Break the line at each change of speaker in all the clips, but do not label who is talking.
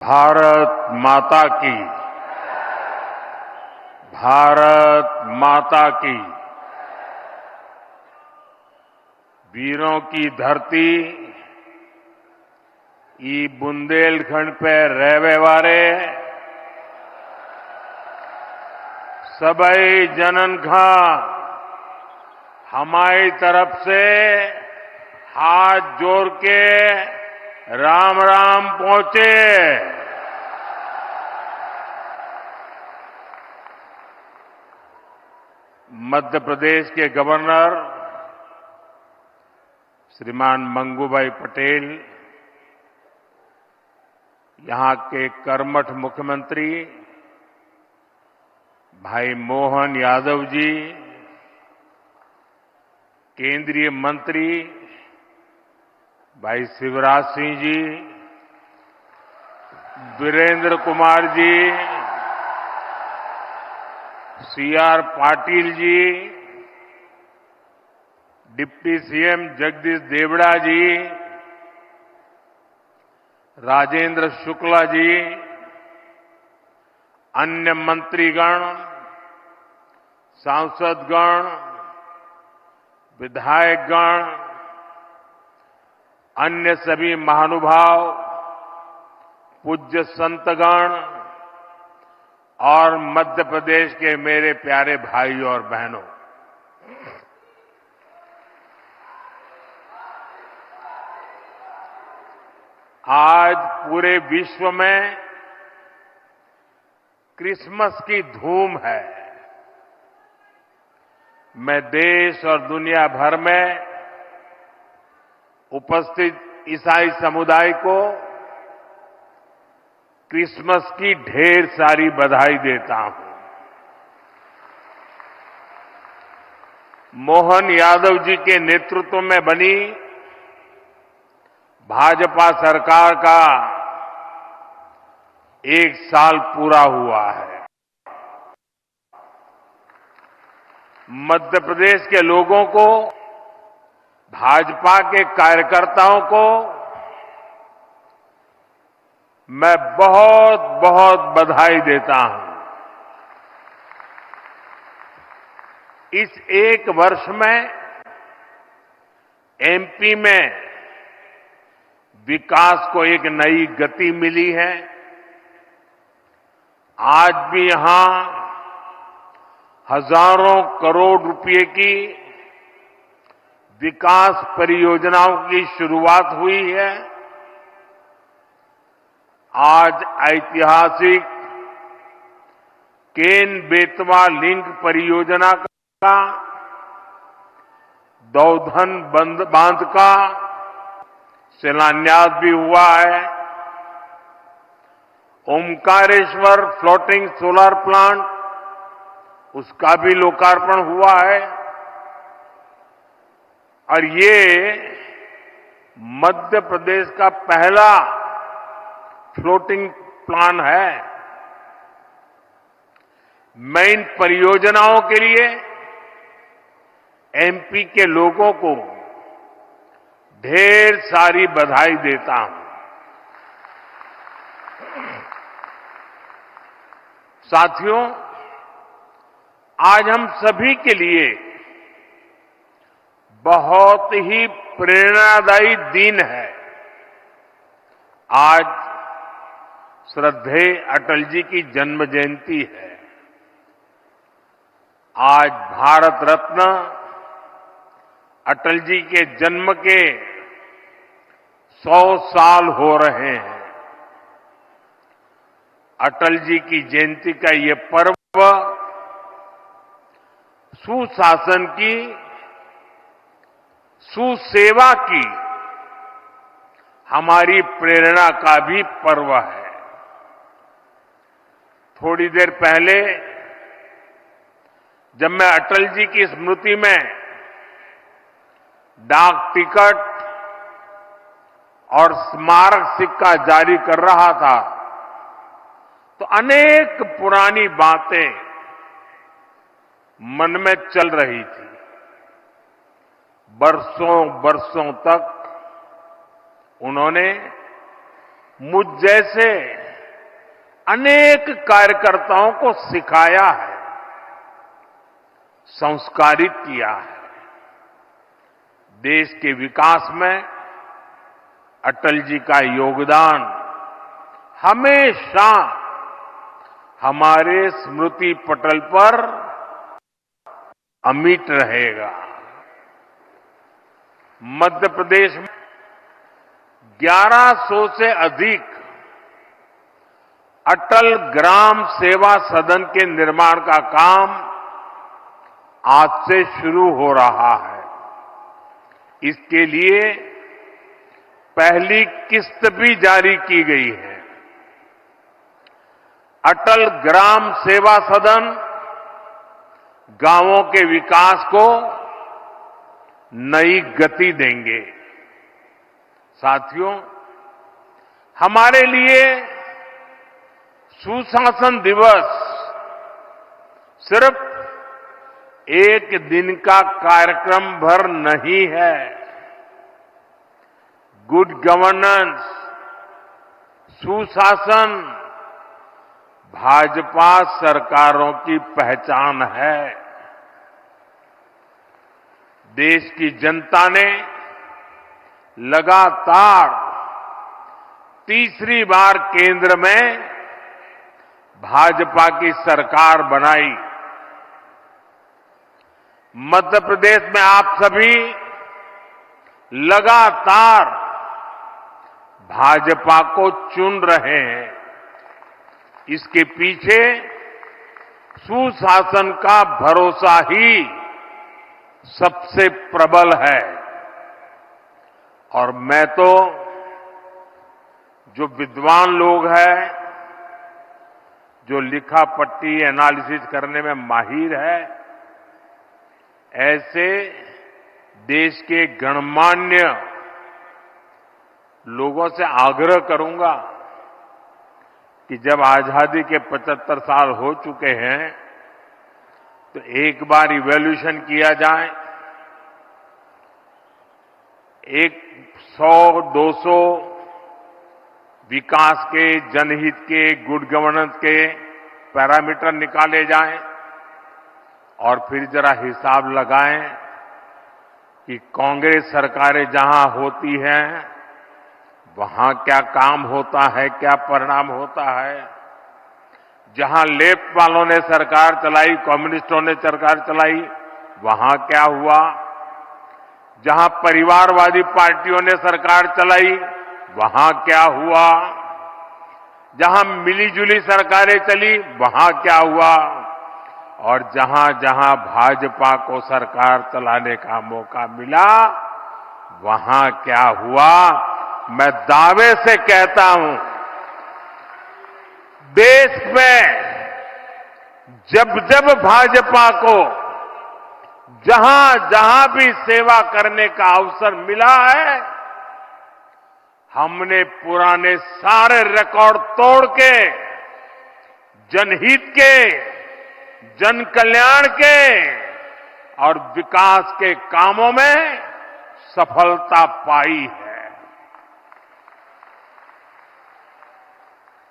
भारत माता की। भारत माता की। वीरों की धरती ई बुंदेलखंड पे रहवे वारे सबई जनन खां हमारी तरफ से हाथ जोड़ के राम राम पहुंचे। मध्य प्रदेश के गवर्नर श्रीमान मंगूभाई पटेल, यहां के कर्मठ मुख्यमंत्री भाई मोहन यादव जी, केंद्रीय मंत्री भाई Shivraj Singh ji, Virendra Kumar ji, CR Patil ji, deputy CM Jagdish Devda जी, राजेंद्र शुक्ला जी, अन्य मंत्रीगण, सांसदगण, विधायकगण, अन्य सभी महानुभाव, पूज्य संतगण और मध्य प्रदेश के मेरे प्यारे भाइयों और बहनों, आज पूरे विश्व में क्रिसमस की धूम है। मैं देश और दुनिया भर में उपस्थित ईसाई समुदाय को क्रिसमस की ढेर सारी बधाई देता हूं। मोहन यादव जी के नेतृत्व में बनी भाजपा सरकार का 1 साल पूरा हुआ है। मध्य प्रदेश के लोगों को, भाजपा के कार्यकर्ताओं को मैं बहुत बहुत बधाई देता हूं। इस 1 वर्ष में एमपी में विकास को एक नई गति मिली है। आज भी यहां हजारों करोड़ रुपए की विकास परियोजनाओं की शुरुआत हुई है। आज ऐतिहासिक केन बेतवा लिंक परियोजना का, दौधन बांध का शिलान्यास भी हुआ है। ओमकारेश्वर फ्लोटिंग सोलर प्लांट, उसका भी लोकार्पण हुआ है। और ये मध्य प्रदेश का पहला फ्लोटिंग प्लांट है। मैं इन परियोजनाओं के लिए एमपी के लोगों को ढेर सारी बधाई देता हूं। साथियों, आज हम सभी के लिए बहुत ही प्रेरणादायी दिन है। आज श्रद्धेय अटल जी की जन्म जयंती है। आज भारत रत्न अटल जी के जन्म के 100 साल हो रहे हैं। अटल जी की जयंती का ये पर्व सुशासन की, सुसेवा की हमारी प्रेरणा का भी पर्व है। थोड़ी देर पहले जब मैं अटल जी की स्मृति में डाक टिकट और स्मारक सिक्का जारी कर रहा था, तो अनेक पुरानी बातें मन में चल रही थी। बरसों बरसों तक उन्होंने मुझ जैसे अनेक कार्यकर्ताओं को सिखाया है, संस्कारित किया है। देश के विकास में अटल जी का योगदान हमेशा हमारे स्मृति पटल पर अमिट रहेगा। मध्य प्रदेश में 1100 से अधिक अटल ग्राम सेवा सदन के निर्माण का काम आज से शुरू हो रहा है। इसके लिए पहली किस्त भी जारी की गई है। अटल ग्राम सेवा सदन गांवों के विकास को नई गति देंगे। साथियों, हमारे लिए सुशासन दिवस सिर्फ एक दिन का कार्यक्रम भर नहीं है। गुड गवर्नेंस, सुशासन भाजपा सरकारों की पहचान है। देश की जनता ने लगातार तीसरी बार केंद्र में भाजपा की सरकार बनाई। मध्य प्रदेश में आप सभी लगातार भाजपा को चुन रहे हैं। इसके पीछे सुशासन का भरोसा ही सबसे प्रबल है। और मैं तो जो विद्वान लोग हैं, जो लिखा पट्टी एनालिसिस करने में माहिर है, ऐसे देश के गणमान्य लोगों से आग्रह करूंगा कि जब आजादी के 75 साल हो चुके हैं तो एक बार इवैल्यूएशन किया जाए। 100-200 विकास के, जनहित के, गुड गवर्नेंस के पैरामीटर निकाले जाएं और फिर जरा हिसाब लगाएं कि कांग्रेस सरकारें जहां होती हैं वहां क्या काम होता है, क्या परिणाम होता है। जहां लेफ्ट वालों ने सरकार चलाई, कम्युनिस्टों ने सरकार चलाई, वहां क्या हुआ। जहां परिवारवादी पार्टियों ने सरकार चलाई, वहां क्या हुआ। जहां मिलीजुली सरकारें चली, वहां क्या हुआ। और जहां जहां भाजपा को सरकार चलाने का मौका मिला, वहां क्या हुआ। मैं दावे से कहता हूं, देश में जब जब भाजपा को जहां जहां भी सेवा करने का अवसर मिला है, हमने पुराने सारे रिकॉर्ड तोड़ के जनहित के, जन कल्याण के और विकास के कामों में सफलता पाई है।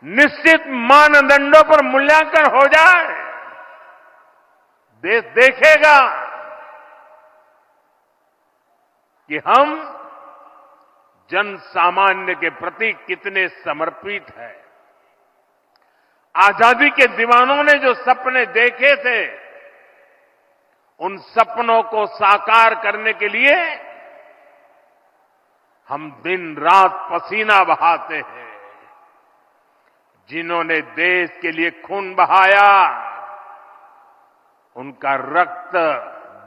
निश्चित मानदंडों पर मूल्यांकन हो जाए, देश देखेगा कि हम जन सामान्य के प्रति कितने समर्पित हैं। आजादी के दीवानों ने जो सपने देखे थे, उन सपनों को साकार करने के लिए हम दिन रात पसीना बहाते हैं। जिन्होंने देश के लिए खून बहाया, उनका रक्त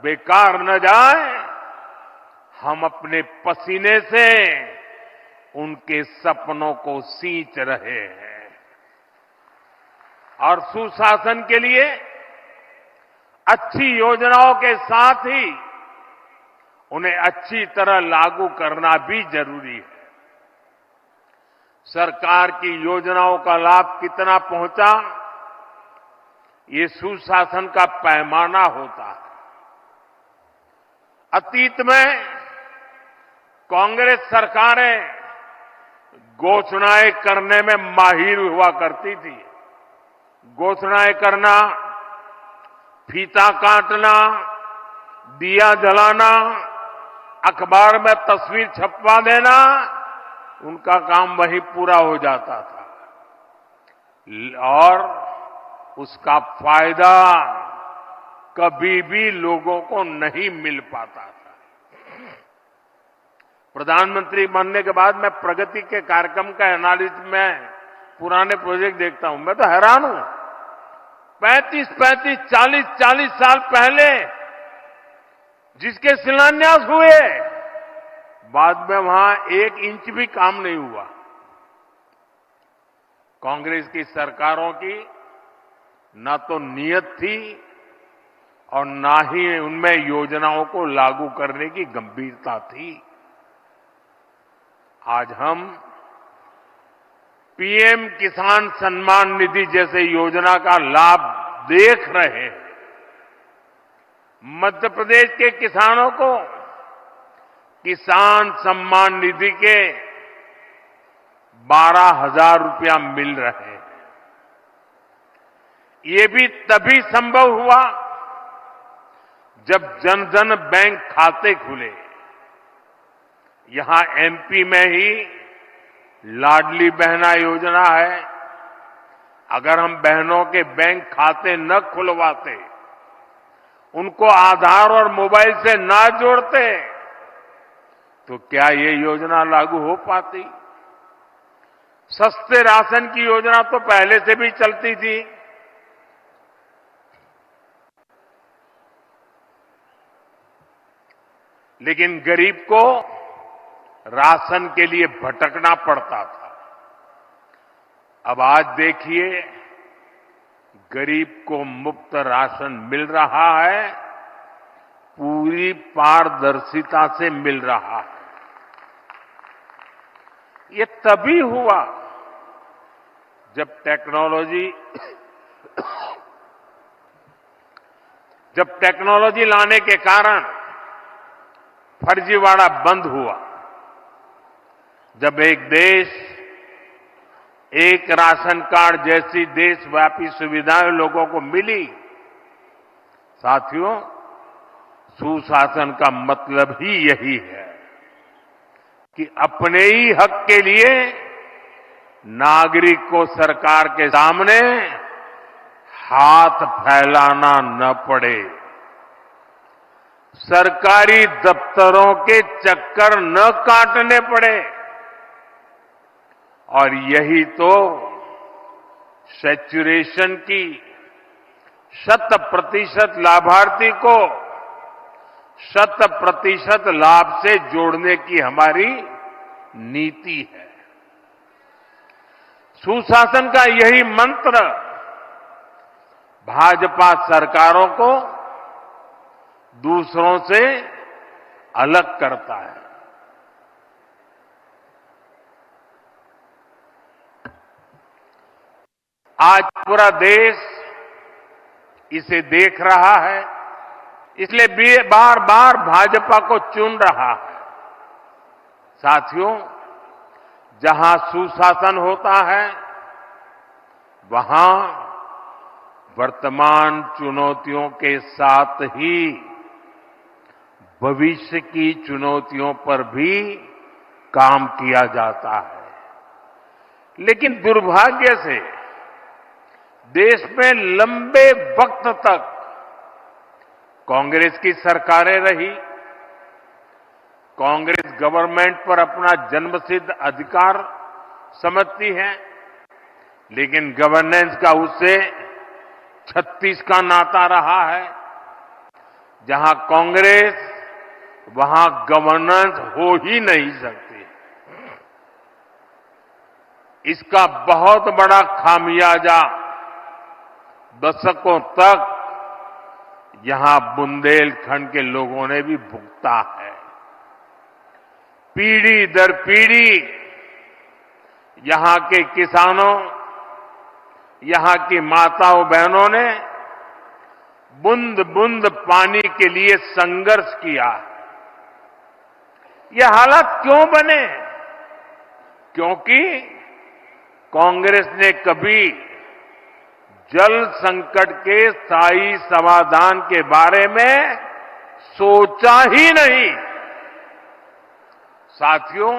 बेकार न जाए, हम अपने पसीने से उनके सपनों को सींच रहे हैं। और सुशासन के लिए अच्छी योजनाओं के साथ ही उन्हें अच्छी तरह लागू करना भी जरूरी है। सरकार की योजनाओं का लाभ कितना पहुंचा, ये सुशासन का पैमाना होता है। अतीत में कांग्रेस सरकारें घोषणाएं करने में माहिर हुआ करती थी, घोषणाएं करना, फीता काटना, दिया जलाना, अखबार में तस्वीर छपवा देना, उनका काम वहीं पूरा हो जाता था और उसका फायदा कभी भी लोगों को नहीं मिल पाता था। प्रधानमंत्री बनने के बाद मैं प्रगति के कार्यक्रम का एनालिसिस में पुराने प्रोजेक्ट देखता हूं, मैं तो हैरान हूं। 35, 40 साल पहले जिसके शिलान्यास हुए, बाद में वहां 1 इंच भी काम नहीं हुआ। कांग्रेस की सरकारों की ना तो नीयत थी और ना ही उनमें योजनाओं को लागू करने की गंभीरता थी। आज हम पीएम किसान सम्मान निधि जैसे योजना का लाभ देख रहे हैं। मध्य प्रदेश के किसानों को किसान सम्मान निधि के 12,000 रुपया मिल रहे हैं। ये भी तभी संभव हुआ जब जन धन बैंक खाते खुले। यहां एमपी में ही लाडली बहना योजना है। अगर हम बहनों के बैंक खाते न खुलवाते, उनको आधार और मोबाइल से ना जोड़ते, तो क्या ये योजना लागू हो पाती? सस्ते राशन की योजना तो पहले से भी चलती थी। लेकिन गरीब को राशन के लिए भटकना पड़ता था। अब आज देखिए, गरीब को मुफ्त राशन मिल रहा है, पूरी पारदर्शिता से मिल रहा है। ये तभी हुआ जब टेक्नोलॉजी लाने के कारण फर्जीवाड़ा बंद हुआ। जब एक देश एक राशन कार्ड जैसी देशव्यापी सुविधाएं लोगों को मिली, साथियों, सुशासन का मतलब ही यही है कि अपने ही हक के लिए नागरिक को सरकार के सामने हाथ फैलाना न पड़े, सरकारी दफ्तरों के चक्कर न काटने पड़े। और यही तो सैचुरेशन की 100% लाभार्थी को 100% लाभ से जोड़ने की हमारी नीति है। सुशासन का यही मंत्र भाजपा सरकारों को दूसरों से अलग करता है। आज पूरा देश इसे देख रहा है, इसलिए बार बार भाजपा को चुन रहा है। साथियों, जहां सुशासन होता है, वहां वर्तमान चुनौतियों के साथ ही भविष्य की चुनौतियों पर भी काम किया जाता है। लेकिन दुर्भाग्य से देश में लंबे वक्त तक कांग्रेस की सरकारें रही। कांग्रेस गवर्नमेंट पर अपना जन्मसिद्ध अधिकार समझती है, लेकिन गवर्नेंस का उससे 36 का नाता रहा है। जहां कांग्रेस, वहां गवर्नेंस हो ही नहीं सकती। इसका बहुत बड़ा खामियाजा दशकों तक यहां बुंदेलखंड के लोगों ने भी भुगता है। पीढ़ी दर पीढ़ी यहां के किसानों, यहां की माताओं बहनों ने बूंद बूंद पानी के लिए संघर्ष किया। ये हालात क्यों बने? क्योंकि कांग्रेस ने कभी जल संकट के स्थायी समाधान के बारे में सोचा ही नहीं। साथियों,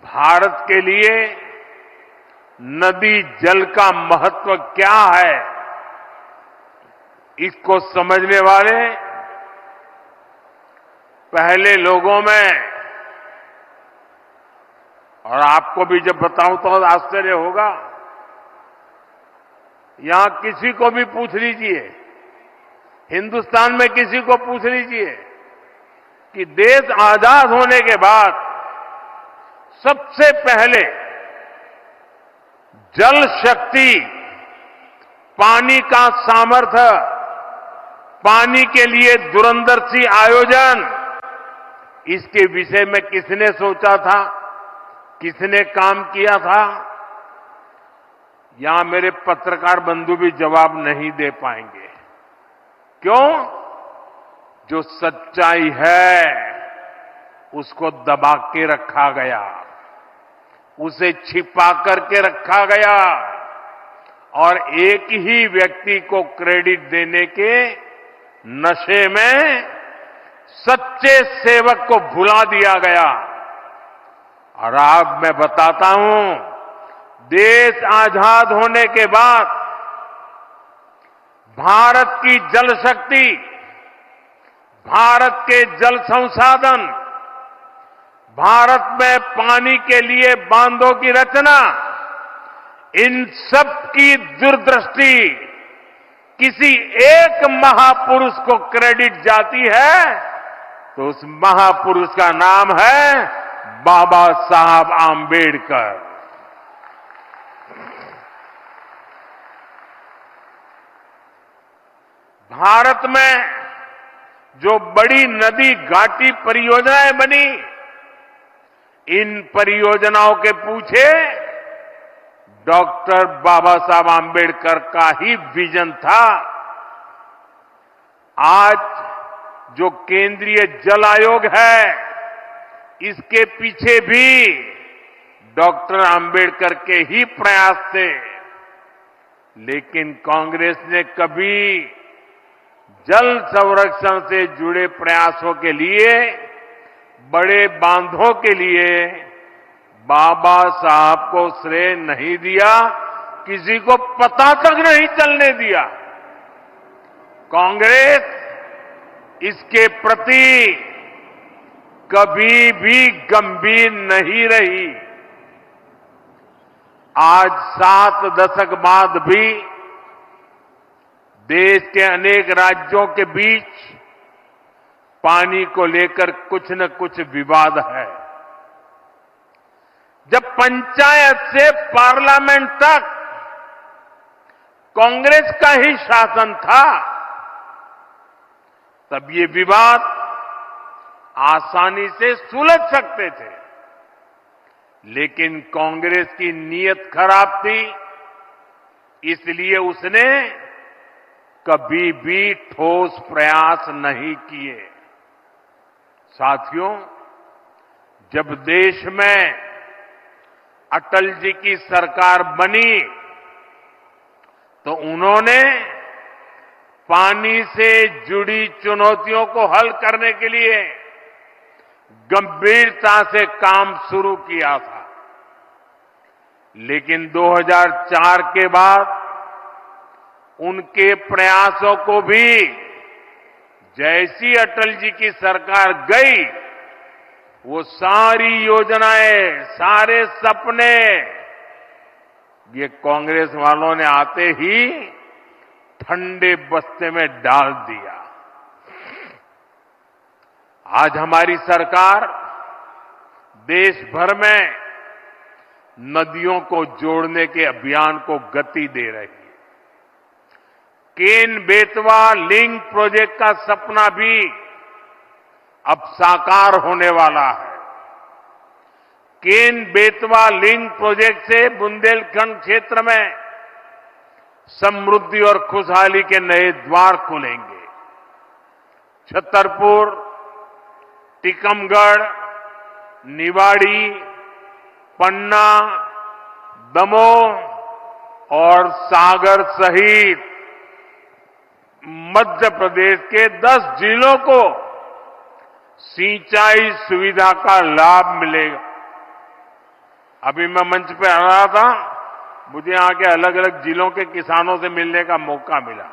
भारत के लिए नदी जल का महत्व क्या है, इसको समझने वाले पहले लोगों में, और आपको भी जब बताऊं तो आश्चर्य होगा, यहां किसी को भी पूछ लीजिए, हिंदुस्तान में किसी को पूछ लीजिए कि देश आजाद होने के बाद सबसे पहले जल शक्ति, पानी का सामर्थ्य, पानी के लिए दूरंदर्शी आयोजन, इसके विषय में किसने सोचा था, किसने काम किया था? यहां मेरे पत्रकार बंधु भी जवाब नहीं दे पाएंगे। क्यों? जो सच्चाई है उसको दबा के रखा गया, उसे छिपा करके रखा गया और एक ही व्यक्ति को क्रेडिट देने के नशे में सच्चे सेवक को भुला दिया गया। और अब मैं बताता हूं, देश आजाद होने के बाद भारत की जल शक्ति, भारत के जल संसाधन, भारत में पानी के लिए बांधों की रचना, इन सब की दूरदृष्टि किसी एक महापुरुष को क्रेडिट जाती है तो उस महापुरुष का नाम है बाबा साहब आंबेडकर। भारत में जो बड़ी नदी घाटी परियोजनाएं बनी, इन परियोजनाओं के पीछे डॉक्टर बाबा साहब आंबेडकर का ही विजन था। आज जो केंद्रीय जल आयोग है, इसके पीछे भी डॉक्टर आंबेडकर के ही प्रयास थे। लेकिन कांग्रेस ने कभी जल संरक्षण से जुड़े प्रयासों के लिए, बड़े बांधों के लिए बाबा साहब को श्रेय नहीं दिया, किसी को पता तक नहीं चलने दिया। कांग्रेस इसके प्रति कभी भी गंभीर नहीं रही। आज 7 दशक बाद भी देश के अनेक राज्यों के बीच पानी को लेकर कुछ न कुछ विवाद है। जब पंचायत से पार्लियामेंट तक कांग्रेस का ही शासन था, तब ये विवाद आसानी से सुलझ सकते थे। लेकिन कांग्रेस की नीयत खराब थी, इसलिए उसने कभी भी ठोस प्रयास नहीं किए। साथियों, जब देश में अटल जी की सरकार बनी तो उन्होंने पानी से जुड़ी चुनौतियों को हल करने के लिए गंभीरता से काम शुरू किया था। लेकिन 2004 के बाद उनके प्रयासों को भी, जैसी अटल जी की सरकार गई, वो सारी योजनाएं, सारे सपने ये कांग्रेस वालों ने आते ही ठंडे बस्ते में डाल दिया। आज हमारी सरकार देश भर में नदियों को जोड़ने के अभियान को गति दे रही है। केन बेतवा लिंक प्रोजेक्ट का सपना भी अब साकार होने वाला है। केन बेतवा लिंक प्रोजेक्ट से बुंदेलखंड क्षेत्र में समृद्धि और खुशहाली के नए द्वार खुलेंगे। छतरपुर, टीकमगढ़, निवाड़ी, पन्ना, दमोह, और सागर सहित मध्य प्रदेश के 10 जिलों को सिंचाई सुविधा का लाभ मिलेगा। अभी मैं मंच पे आ रहा था, मुझे यहां के अलग अलग जिलों के किसानों से मिलने का मौका मिला।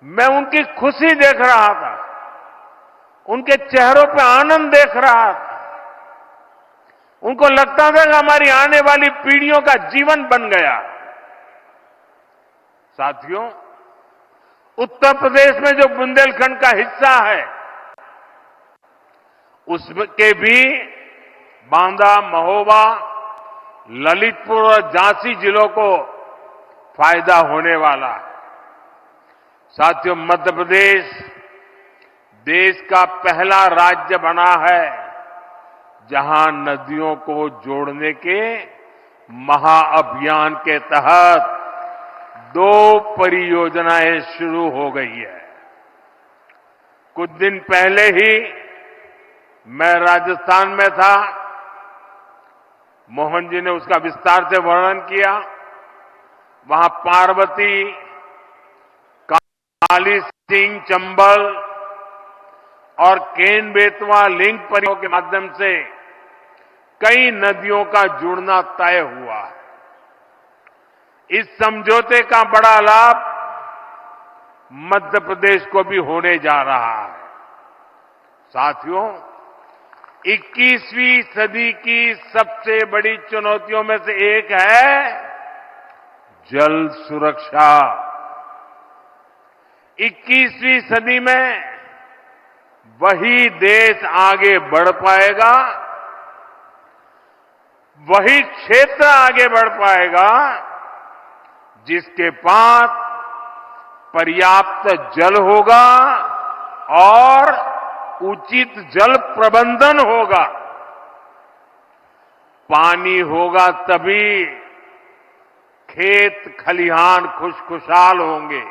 मैं उनकी खुशी देख रहा था, उनके चेहरों पे आनंद देख रहा था। उनको लगता था कि हमारी आने वाली पीढ़ियों का जीवन बन गया। साथियों, उत्तर प्रदेश में जो बुंदेलखंड का हिस्सा है, उसके भी बांदा, महोबा, ललितपुर और झांसी जिलों को फायदा होने वाला है। साथियों, मध्य प्रदेश देश का पहला राज्य बना है जहां नदियों को जोड़ने के महाअभियान के तहत 2 परियोजनाएं शुरू हो गई है। कुछ दिन पहले ही मैं राजस्थान में था। मोहन जी ने उसका विस्तार से वर्णन किया। वहां पार्वती, काली सिंह चंबल और केन बेतवा लिंक परियोजना के माध्यम से कई नदियों का जुड़ना तय हुआ है। इस समझौते का बड़ा लाभ मध्य प्रदेश को भी होने जा रहा है। साथियों, 21वीं सदी की सबसे बड़ी चुनौतियों में से एक है जल सुरक्षा। 21वीं सदी में वही देश आगे बढ़ पाएगा, वही क्षेत्र आगे बढ़ पाएगा जिसके पास पर्याप्त जल होगा और उचित जल प्रबंधन होगा। पानी होगा तभी खेत खलिहान खुशखुशाल होंगे।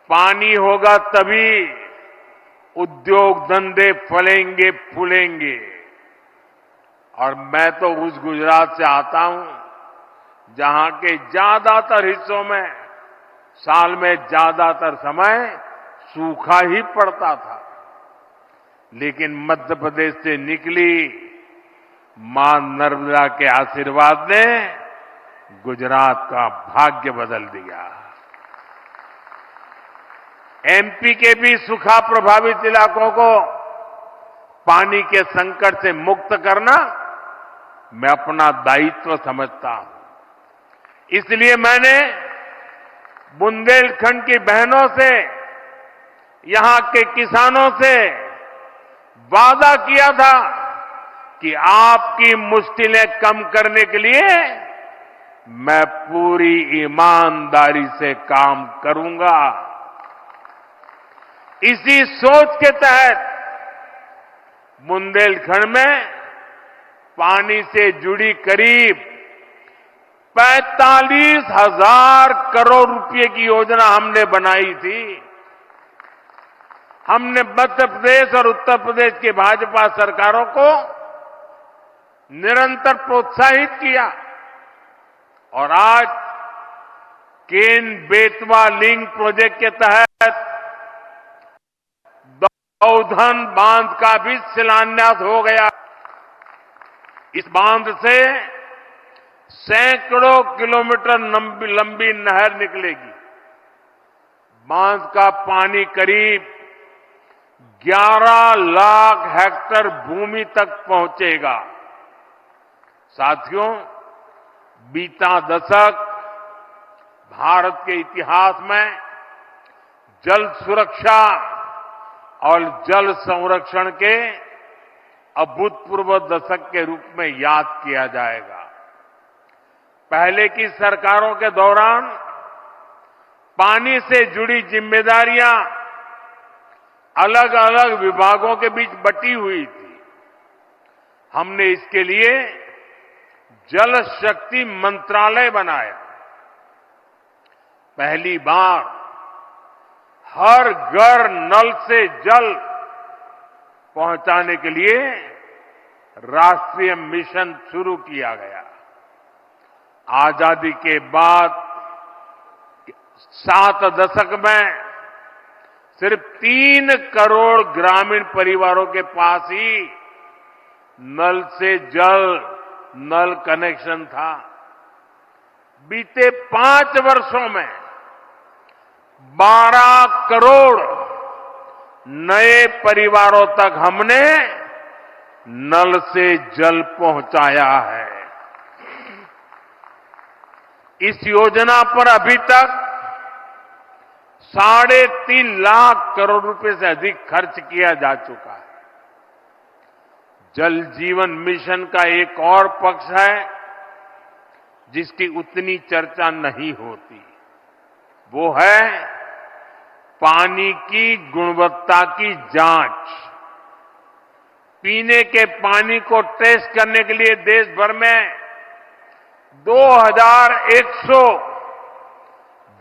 पानी होगा तभी उद्योग धंधे फलेंगे फूलेंगे। और मैं तो उस गुजरात से आता हूं जहां के ज्यादातर हिस्सों में साल में ज्यादातर समय सूखा ही पड़ता था। लेकिन मध्य प्रदेश से निकली मां नर्मदा के आशीर्वाद ने गुजरात का भाग्य बदल दिया। एमपी के भी सूखा प्रभावित इलाकों को पानी के संकट से मुक्त करना मैं अपना दायित्व समझता हूं। इसलिए मैंने बुंदेलखंड की बहनों से, यहां के किसानों से वादा किया था कि आपकी मुश्किलें कम करने के लिए मैं पूरी ईमानदारी से काम करूंगा। इसी सोच के तहत बुंदेलखंड में पानी से जुड़ी करीब 45,000 करोड़ रुपए की योजना हमने बनाई थी। हमने मध्य प्रदेश और उत्तर प्रदेश की भाजपा सरकारों को निरंतर प्रोत्साहित किया और आज केन बेतवा लिंक प्रोजेक्ट के तहत दौधन बांध का भी शिलान्यास हो गया। इस बांध से सैकड़ों किलोमीटर लंबी नहर निकलेगी। बांध का पानी करीब 11 लाख हेक्टेयर भूमि तक पहुंचेगा। साथियों, बीता दशक भारत के इतिहास में जल सुरक्षा और जल संरक्षण के अभूतपूर्व दशक के रूप में याद किया जाएगा। पहले की सरकारों के दौरान पानी से जुड़ी जिम्मेदारियां अलग अलग विभागों के बीच बटी हुई थी। हमने इसके लिए जल शक्ति मंत्रालय बनाया। पहली बार हर घर नल से जल पहुंचाने के लिए राष्ट्रीय मिशन शुरू किया गया। आजादी के बाद 7 दशक में सिर्फ 3 करोड़ ग्रामीण परिवारों के पास ही नल से जल, नल कनेक्शन था। बीते 5 वर्षों में 12 करोड़ नए परिवारों तक हमने नल से जल पहुंचाया है। इस योजना पर अभी तक 3.5 लाख करोड़ रुपए से अधिक खर्च किया जा चुका है। जल जीवन मिशन का एक और पक्ष है जिसकी उतनी चर्चा नहीं होती, वो है पानी की गुणवत्ता की जांच। पीने के पानी को टेस्ट करने के लिए देश भर में 2100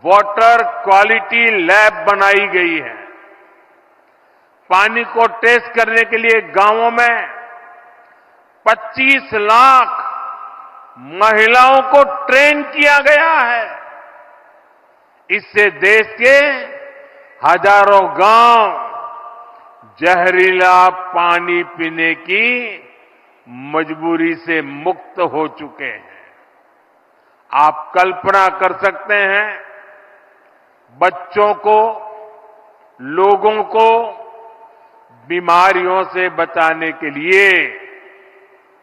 वाटर क्वालिटी लैब बनाई गई है। पानी को टेस्ट करने के लिए गांवों में 25 लाख महिलाओं को ट्रेन किया गया है। इससे देश के हजारों गांव जहरीला पानी पीने की मजबूरी से मुक्त हो चुके हैं। आप कल्पना कर सकते हैं, बच्चों को, लोगों को बीमारियों से बचाने के लिए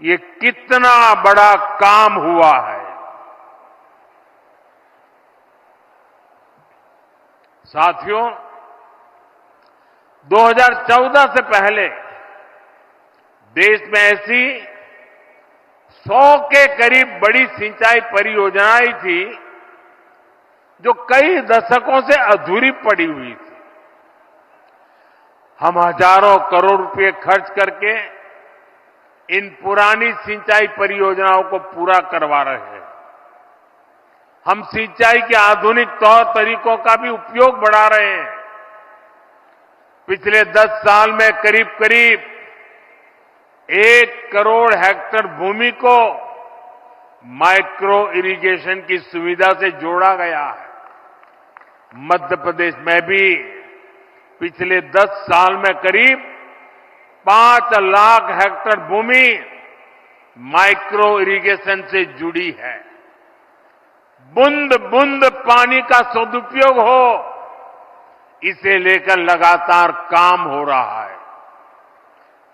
ये कितना बड़ा काम हुआ है। साथियों, 2014 से पहले देश में ऐसी 100 के करीब बड़ी सिंचाई परियोजनाएं थी जो कई दशकों से अधूरी पड़ी हुई थी। हम हजारों करोड़ रुपए खर्च करके इन पुरानी सिंचाई परियोजनाओं को पूरा करवा रहे हैं। हम सिंचाई के आधुनिक तौर तरीकों का भी उपयोग बढ़ा रहे हैं। पिछले 10 साल में करीब करीब 1 करोड़ हेक्टेयर भूमि को माइक्रो इरिगेशन की सुविधा से जोड़ा गया है। मध्य प्रदेश में भी पिछले 10 साल में करीब 5 लाख हेक्टेयर भूमि माइक्रो इरिगेशन से जुड़ी है। बूंद बूंद पानी का सदुपयोग हो, इसे लेकर लगातार काम हो रहा है।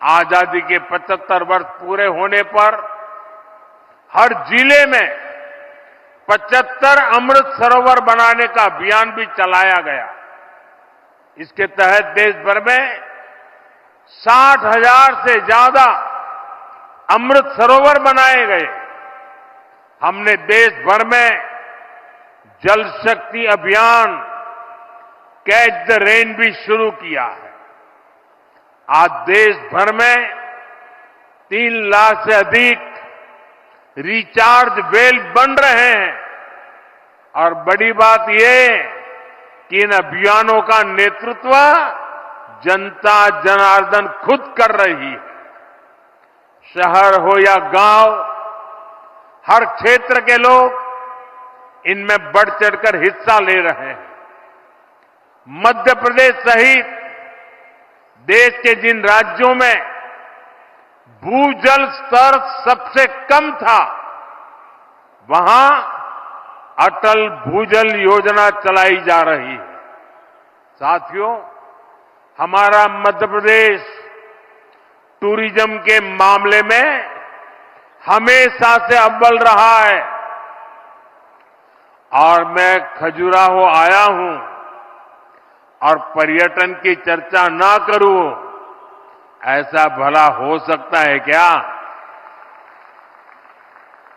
आजादी के 75 वर्ष पूरे होने पर हर जिले में 75 अमृत सरोवर बनाने का अभियान भी चलाया गया। इसके तहत देश भर में 60,000 से ज्यादा अमृत सरोवर बनाए गए। हमने देश भर में जल शक्ति अभियान कैच द रेन भी शुरू किया है। आज देश भर में 3 लाख से अधिक रिचार्ज वेल बन रहे हैं और बड़ी बात यह कि इन अभियानों का नेतृत्व जनता जनार्दन खुद कर रही है। शहर हो या गांव, हर क्षेत्र के लोग इनमें बढ़ चढ़कर हिस्सा ले रहे हैं। मध्य प्रदेश सहित देश के जिन राज्यों में भूजल स्तर सबसे कम था, वहां अटल भूजल योजना चलाई जा रही है। साथियों, हमारा मध्य प्रदेश टूरिज्म के मामले में हमेशा से अव्वल रहा है और मैं खजुराहो आया हूं और पर्यटन की चर्चा ना करूं, ऐसा भला हो सकता है क्या?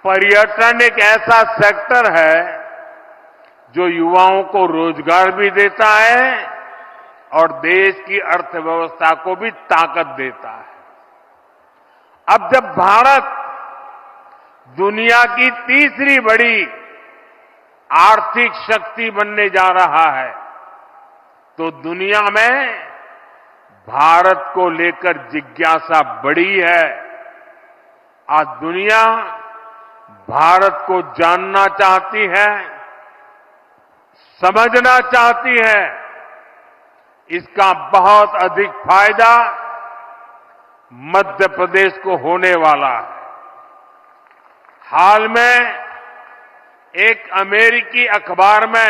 पर्यटन एक ऐसा सेक्टर है जो युवाओं को रोजगार भी देता है और देश की अर्थव्यवस्था को भी ताकत देता है। अब जब भारत दुनिया की तीसरी बड़ी आर्थिक शक्ति बनने जा रहा है, तो दुनिया में भारत को लेकर जिज्ञासा बढ़ी है। आज दुनिया भारत को जानना चाहती है, समझना चाहती है, इसका बहुत अधिक फायदा मध्य प्रदेश को होने वाला है। हाल में एक अमेरिकी अखबार में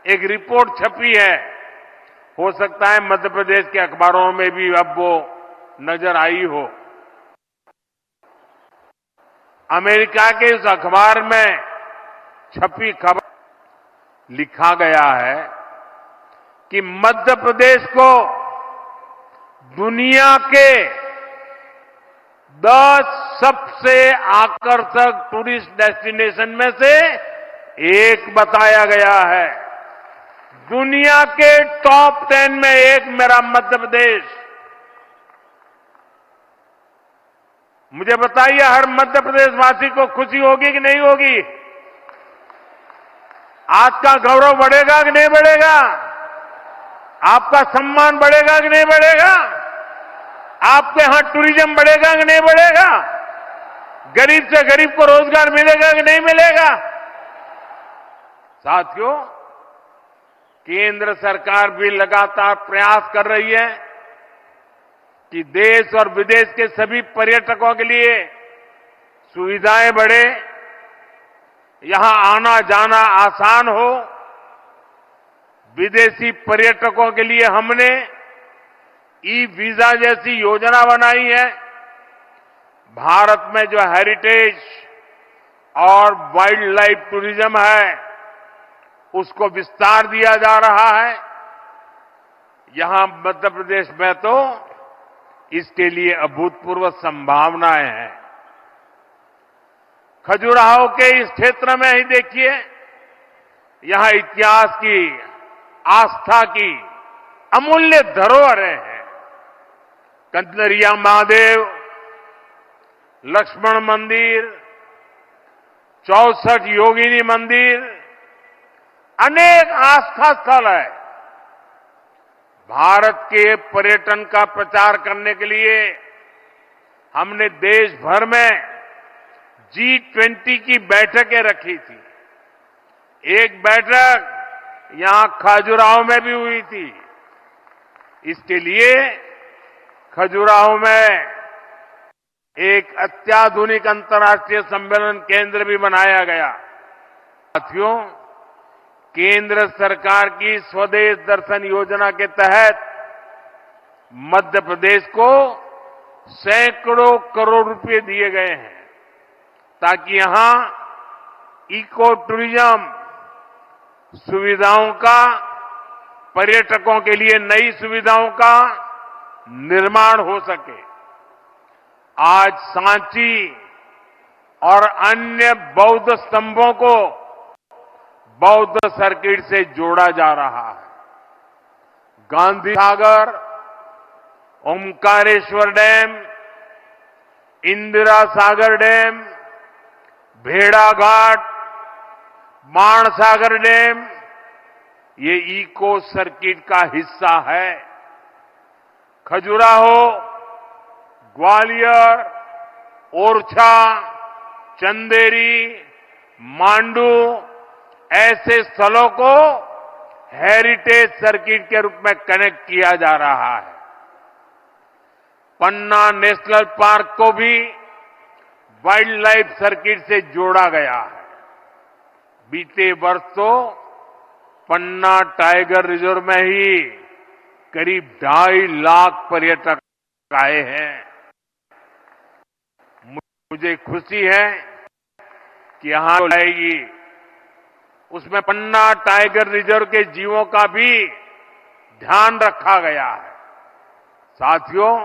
एक रिपोर्ट छपी है, हो सकता है मध्य प्रदेश के अखबारों में भी अब वो नजर आई हो। अमेरिका के उस अखबार में छपी खबर लिखा गया है कि मध्य प्रदेश को दुनिया के 10 सबसे आकर्षक टूरिस्ट डेस्टिनेशन में से एक बताया गया है। दुनिया के टॉप 10 में एक मेरा मध्य प्रदेश। मुझे बताइए, हर मध्य प्रदेश वासी को खुशी होगी कि नहीं होगी? आज का गौरव बढ़ेगा कि नहीं बढ़ेगा? आपका सम्मान बढ़ेगा कि नहीं बढ़ेगा? आपके यहां टूरिज्म बढ़ेगा कि नहीं बढ़ेगा? गरीब से गरीब को रोजगार मिलेगा कि नहीं मिलेगा? साथियों, केंद्र सरकार भी लगातार प्रयास कर रही है कि देश और विदेश के सभी पर्यटकों के लिए सुविधाएं बढ़े, यहां आना जाना आसान हो। विदेशी पर्यटकों के लिए हमने ई वीजा जैसी योजना बनाई है। भारत में जो हेरिटेज और वाइल्ड लाइफ टूरिज्म है, उसको विस्तार दिया जा रहा है। यहां मध्य प्रदेश में तो इसके लिए अभूतपूर्व संभावनाएं हैं। खजुराहो के इस क्षेत्र में ही देखिए, यहां इतिहास की, आस्था की अमूल्य धरोहरें हैं। कंदरिया महादेव, लक्ष्मण मंदिर, 64 योगिनी मंदिर, अनेक आस्था स्थल है। भारत के पर्यटन का प्रचार करने के लिए हमने देश भर में G20 की बैठकें रखी थी। एक बैठक यहां खजुराहो में भी हुई थी। इसके लिए खजुराहो में एक अत्याधुनिक अंतर्राष्ट्रीय सम्मेलन केंद्र भी बनाया गया। साथियों, केंद्र सरकार की स्वदेश दर्शन योजना के तहत मध्य प्रदेश को सैकड़ों करोड़ रुपए दिए गए हैं ताकि यहां इको टूरिज्म सुविधाओं का, पर्यटकों के लिए नई सुविधाओं का निर्माण हो सके। आज सांची और अन्य बौद्ध स्तंभों को बौद्ध सर्किट से जोड़ा जा रहा है। गांधी सागर, ओमकारेश्वर डैम, इंदिरा सागर डैम, भेड़ाघाट, माणसागर डैम, ये इको सर्किट का हिस्सा है। खजुराहो, ग्वालियर, ओरछा, चंदेरी, मांडू ऐसे स्थलों को हेरिटेज सर्किट के रूप में कनेक्ट किया जा रहा है। पन्ना नेशनल पार्क को भी वाइल्ड लाइफ सर्किट से जोड़ा गया है। बीते वर्ष तो पन्ना टाइगर रिजर्व में ही करीब 2.5 लाख पर्यटक आए हैं। मुझे खुशी है कि यहां आएगी, उसमें पन्ना टाइगर रिजर्व के जीवों का भी ध्यान रखा गया है। साथियों,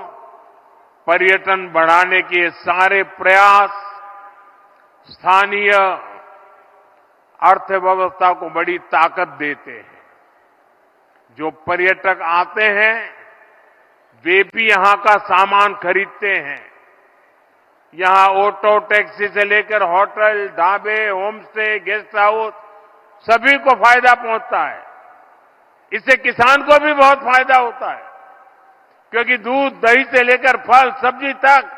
पर्यटन बढ़ाने के ये सारे प्रयास स्थानीय अर्थव्यवस्था को बड़ी ताकत देते हैं। जो पर्यटक आते हैं वे भी यहां का सामान खरीदते हैं। यहां ऑटो टैक्सी से लेकर होटल, ढाबे, होम स्टे, गेस्ट हाउस सभी को फायदा पहुंचता है। इससे किसान को भी बहुत फायदा होता है, क्योंकि दूध दही से लेकर फल सब्जी तक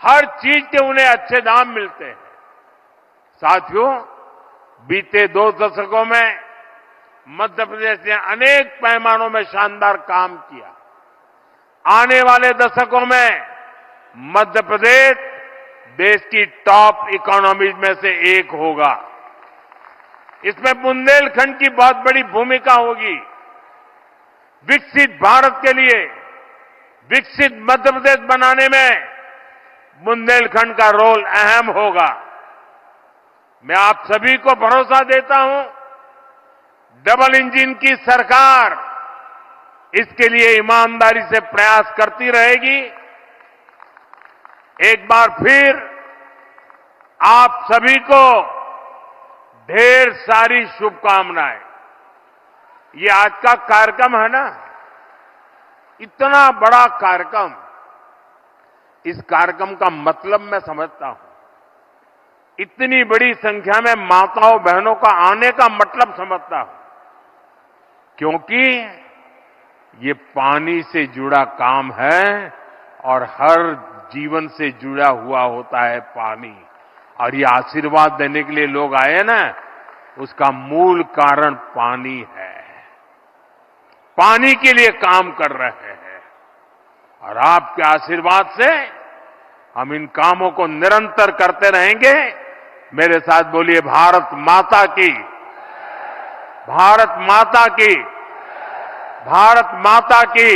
हर चीज के उन्हें अच्छे दाम मिलते हैं। साथियों, बीते 2 दशकों में मध्य प्रदेश ने अनेक पैमानों में शानदार काम किया। आने वाले दशकों में मध्य प्रदेश देश की टॉप इकोनॉमीज में से एक होगा। इसमें बुंदेलखंड की बहुत बड़ी भूमिका होगी। विकसित भारत के लिए विकसित मध्य प्रदेश बनाने में बुंदेलखंड का रोल अहम होगा। मैं आप सभी को भरोसा देता हूं, डबल इंजन की सरकार इसके लिए ईमानदारी से प्रयास करती रहेगी। एक बार फिर आप सभी को ढेर सारी शुभकामनाएं। ये आज का कार्यक्रम है ना, इतना बड़ा कार्यक्रम, इस कार्यक्रम का मतलब मैं समझता हूं। इतनी बड़ी संख्या में माताओं बहनों का आने का मतलब समझता हूं, क्योंकि ये पानी से जुड़ा काम है और हर जीवन से जुड़ा हुआ होता है पानी। और ये आशीर्वाद देने के लिए लोग आए ना, उसका मूल कारण पानी है। पानी के लिए काम कर रहे हैं और आपके आशीर्वाद से हम इन कामों को निरंतर करते रहेंगे। मेरे साथ बोलिए, भारत माता की, भारत माता की, भारत माता की।